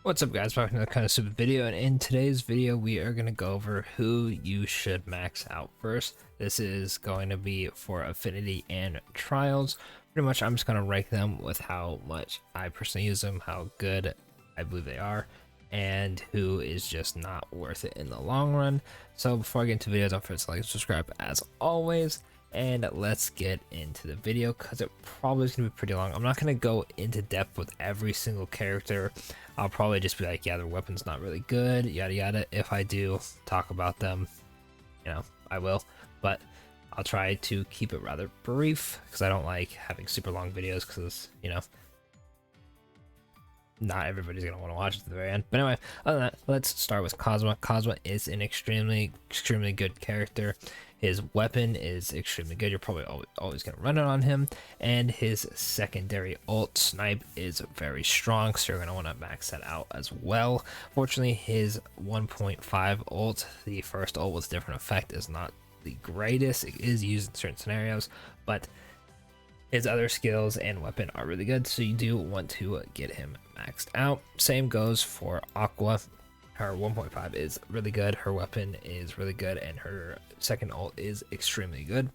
What's up guys, welcome to the Konosuba video, and in today's video we are going to go over who you should max out first. This is going to be for Affinity and Trials. Pretty much I'm just going to rank them with how much I personally use them, how good I believe they are, and who is just not worth it in the long run. So before I get into videos, don't forget to like and subscribe as always. And let's get into the video because it probably is going to be pretty long. I'm not going to go into depth with every single character. I'll probably just be like, yeah, their weapon's not really good, yada yada. If I do talk about them, I will. But I'll try to keep it rather brief because I don't like having super long videos because, not everybody's going to want to watch it to the very end. But anyway, other than that, let's start with Cosmo. Cosmo is an extremely good character. His weapon is extremely good. You're probably always going to run it on him. And his secondary ult, Snipe, is very strong, so you're going to want to max that out as well. Fortunately, his 1.5 ult, the first ult with different effect, is not the greatest. It is used in certain scenarios, but his other skills and weapon are really good, so you do want to get him maxed out. Same goes for Aqua. Her 1.5 is really good, her weapon is really good, and her second ult is extremely good.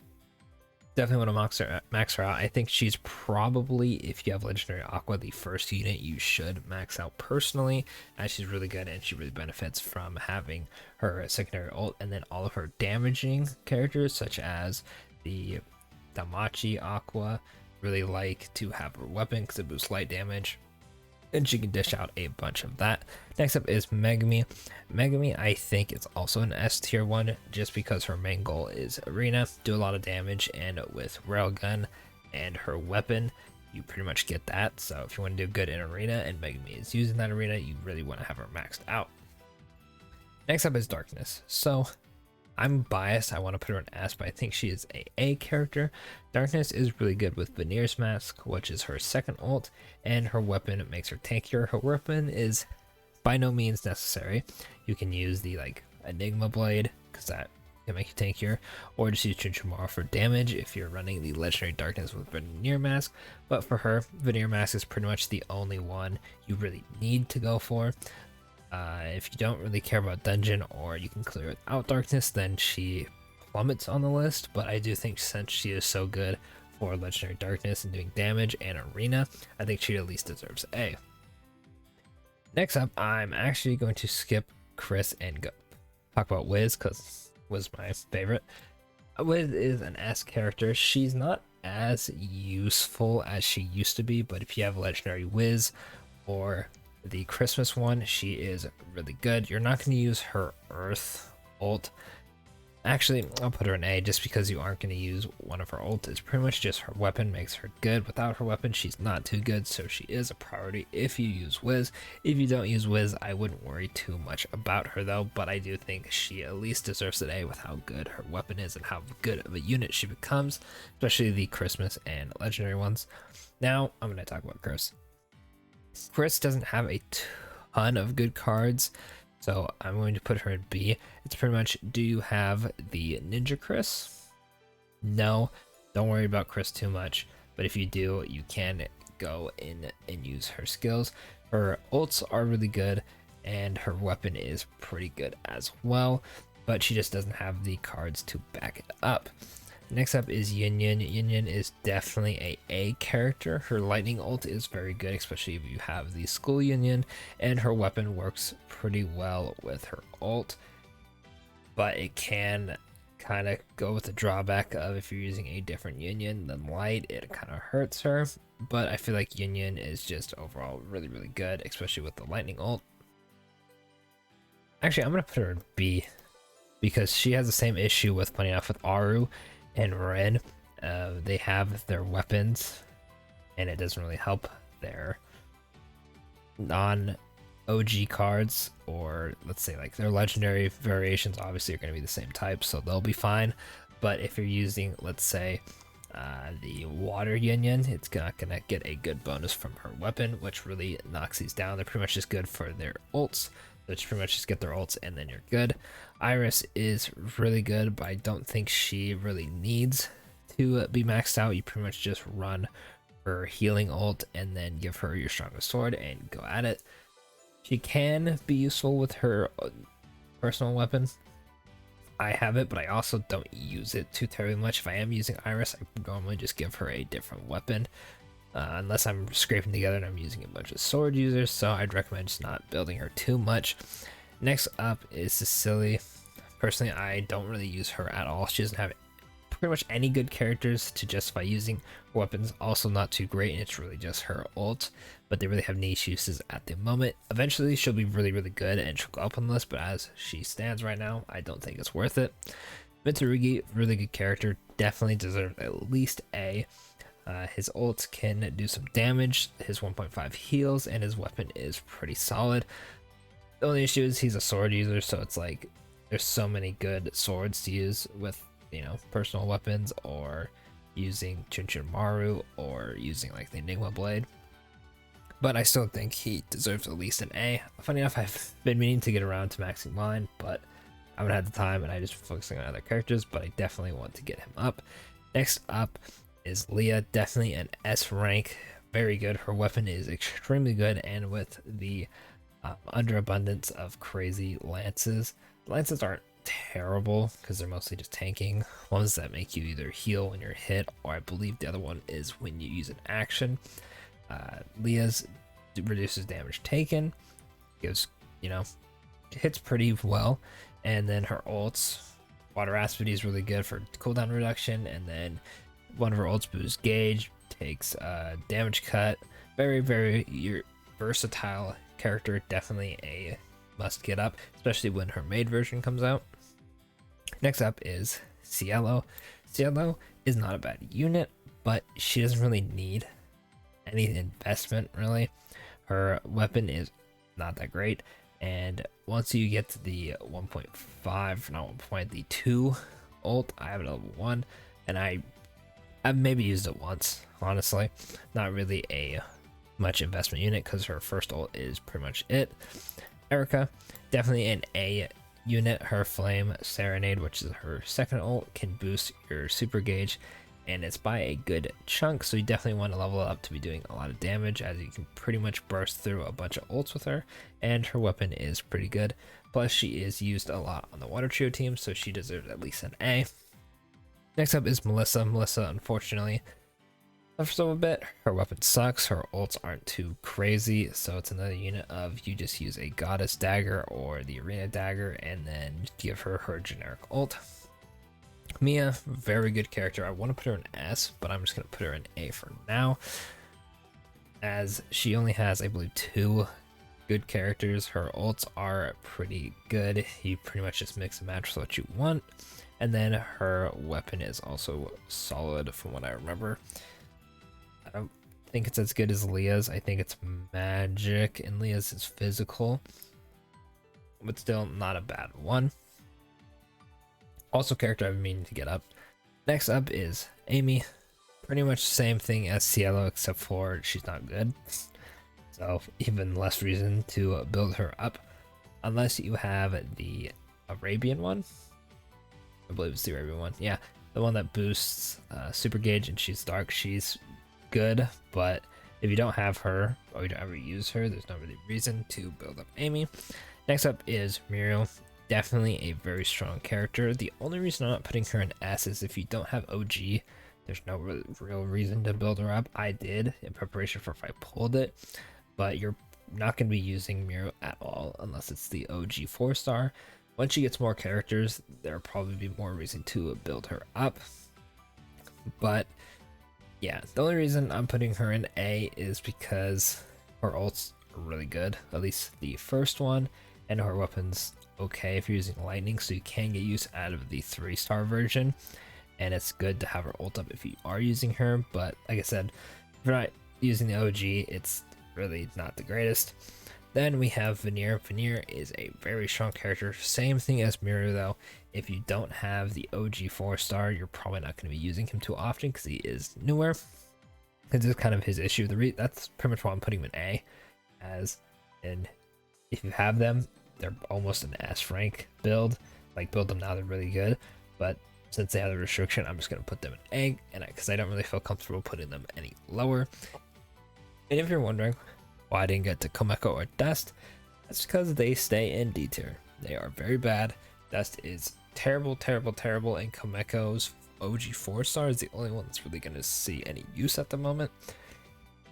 Definitely want to max her out. I think she's probably, if you have Legendary Aqua, the first unit you should max out personally, as she's really good and she really benefits from having her secondary ult, and then all of her damaging characters such as the Damachi Aqua really like to have her weapon because it boosts light damage, and she can dish out a bunch of that. Next up is Megumi. Megumi, I think it's also an S tier one just because her main goal is arena, do a lot of damage, and with railgun and her weapon you pretty much get that. So if you want to do good in arena and Megumi is using that arena, you really want to have her maxed out. Next up is Darkness. So I'm biased, I want to put her in S, but I think she is a character. Darkness is really good with Veneer's Mask, which is her second ult, and her weapon makes her tankier. Her weapon is by no means necessary. You can use the Enigma Blade, because that can make you tankier, or just use Chinchumara for damage if you're running the Legendary Darkness with Veneer Mask. But for her, Veneer Mask is pretty much the only one you really need to go for. If you don't really care about dungeon or you can clear without darkness, then she plummets on the list. But I do think since she is so good for legendary darkness and doing damage and arena, I think she at least deserves A. Next up, I'm actually going to skip Chris and go talk about Wiz because Wiz is my favorite. Wiz is an S character. She's not as useful as she used to be, but if you have legendary Wiz or the Christmas one, she is really good. You're not going to use her Earth ult. Actually, I'll put her in A just because you aren't going to use one of her ult. It's pretty much just her weapon makes her good. Without her weapon, she's not too good, so she is a priority if you use Wiz. If you don't use Wiz, I wouldn't worry too much about her though, but I do think she at least deserves an A with how good her weapon is and how good of a unit she becomes, especially the Christmas and legendary ones. Now, I'm going to talk about Chris. Chris doesn't have a ton of good cards, so I'm going to put her in B. It's pretty much, do you have the Ninja Chris? No, don't worry about Chris too much, but if you do, you can go in and use her skills. Her ults are really good, and her weapon is pretty good as well, but she just doesn't have the cards to back it up. Next up is Yin Yin. Yin Yin is definitely a character. Her lightning ult is very good, especially if you have the school Yin Yin, and her weapon works pretty well with her ult. But it can kind of go with the drawback of if you're using a different Yin Yin than light, it kind of hurts her. But I feel like Yin Yin is just overall really good, especially with the lightning ult. Actually, I'm going to put her in B because she has the same issue with, funny enough, with Aru and Ren. They have their weapons and it doesn't really help their non-OG cards, or let's say like their legendary variations obviously are going to be the same type, so they'll be fine. But if you're using, let's say, the water Yin Yin, it's not going to get a good bonus from her weapon, which really knocks these down. They're pretty much just good for their ults, which pretty much just get their ults and then you're good. Iris is really good, but I don't think she really needs to be maxed out. You pretty much just run her healing ult and then give her your strongest sword and go at it. She can be useful with her personal weapon. I have it, but I also don't use it too terribly much. If I am using Iris, I normally just give her a different weapon. Unless I'm scraping together and I'm using a bunch of sword users, so I'd recommend just not building her too much. Next up is Cecily. Personally, I don't really use her at all. She doesn't have pretty much any good characters to justify using. Her weapons also not too great, and it's really just her ult, but they really have niche uses at the moment. Eventually she'll be really good and she'll go up on the list, but as she stands right now, I don't think it's worth it. Mitsurugi, really good character, definitely deserves at least A. His ult can do some damage, his 1.5 heals, and his weapon is pretty solid. The only issue is he's a sword user, so it's like there's so many good swords to use with, you know, personal weapons, or using Chinchin Maru, or using like the Enigma Blade. But I still think he deserves at least an A. Funny enough, I've been meaning to get around to maxing mine, but I haven't had the time and I just focusing on other characters, but I definitely want to get him up. Next up is Leah, definitely an S rank, very good. Her weapon is extremely good, and with the underabundance of crazy lances aren't terrible because they're mostly just tanking ones that make you either heal when you're hit, or I believe the other one is when you use an action. Leah's reduces damage taken, gives, you know, hits pretty well, and then her ults, Water Aspidity is really good for cooldown reduction, and then one of her ults boosts gauge, takes damage cut. Very versatile character, definitely a must get up, especially when her maid version comes out. Next up is Cielo. Cielo is not a bad unit, but she doesn't really need any investment really. Her weapon is not that great, and once you get to the 1.5, not 1 point, the 2 ult, I have it at level 1, and I've maybe used it once, honestly. Not really a much investment unit because her first ult is pretty much it. Erica, definitely an A unit. Her Flame Serenade, which is her second ult, can boost your super gauge, and it's by a good chunk, so you definitely want to level it up to be doing a lot of damage, as you can pretty much burst through a bunch of ults with her, and her weapon is pretty good. Plus, she is used a lot on the Water Trio team, so she deserves at least an A. Next up is Melissa. Melissa, unfortunately, suffers a bit. Her weapon sucks, her ults aren't too crazy, so it's another unit of you just use a Goddess Dagger or the Arena Dagger and then give her her generic ult. Mia, very good character. I want to put her in S, but I'm just going to put her in A for now, as she only has, I believe, 2 good characters. Her ults are pretty good. You pretty much just mix and match with what you want, and then her weapon is also solid from what I remember. I don't think it's as good as Leah's. I think it's magic, and Leah's is physical, but still not a bad one. Also, character I've been meaning to get up. Next up is Amy. Pretty much same thing as Cielo, except for she's not good. So even less reason to build her up, unless you have the Arabian one. I believe it's the Arabian one. Yeah, the one that boosts super gauge, and she's dark. She's good, but if you don't have her or you don't ever use her, there's no really reason to build up Amy. Next up is Muriel. Definitely a very strong character. The only reason I'm not putting her in S is if you don't have OG, there's no real reason to build her up. I did in preparation for if I pulled it, but you're not going to be using Muriel at all unless it's the OG 4-star. Once she gets more characters, there'll probably be more reason to build her up. But yeah, the only reason I'm putting her in A is because her ults are really good, at least the first one, and her weapons okay if you're using lightning, so you can get use out of the 3-star version, and it's good to have her ult up if you are using her. But like I said, if you're not using the OG, it's really not the greatest. Then we have Veneer. Veneer is a very strong character, same thing as Miru though. If you don't have the OG 4-star, you're probably not going to be using him too often because he is newer. This is kind of his issue. That's pretty much why I'm putting him in A, as in if you have them, they're almost an S rank build. Like, build them now, they're really good, but since they have the restriction, I'm just going to put them in A, and because I don't really feel comfortable putting them any lower. And if you're wondering why I didn't get to Komeko or Dust, That's because they stay in D tier. They are very bad. Dust is terrible, terrible, terrible, and Kameko's OG 4-star is the only one that's really going to see any use at the moment.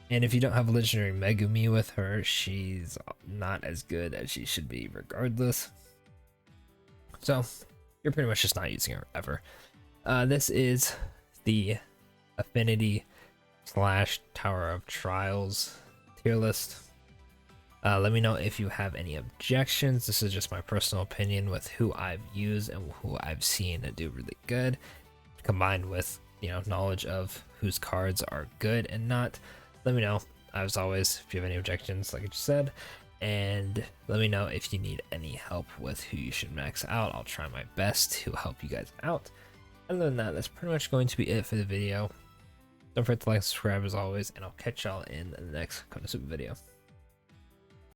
And if you don't have a legendary Megumi with her, she's not as good as she should be regardless. So you're pretty much just not using her ever. This is the Affinity / Tower of Trials tier list. Let me know if you have any objections. This is just my personal opinion with who I've used and who I've seen do really good, combined with, you know, knowledge of whose cards are good and not. Let me know, as always, if you have any objections, like I just said, and let me know if you need any help with who you should max out. I'll try my best to help you guys out. Other than that, that's pretty much going to be it for the video. Don't forget to like and subscribe as always, and I'll catch y'all in the next Konosuba video.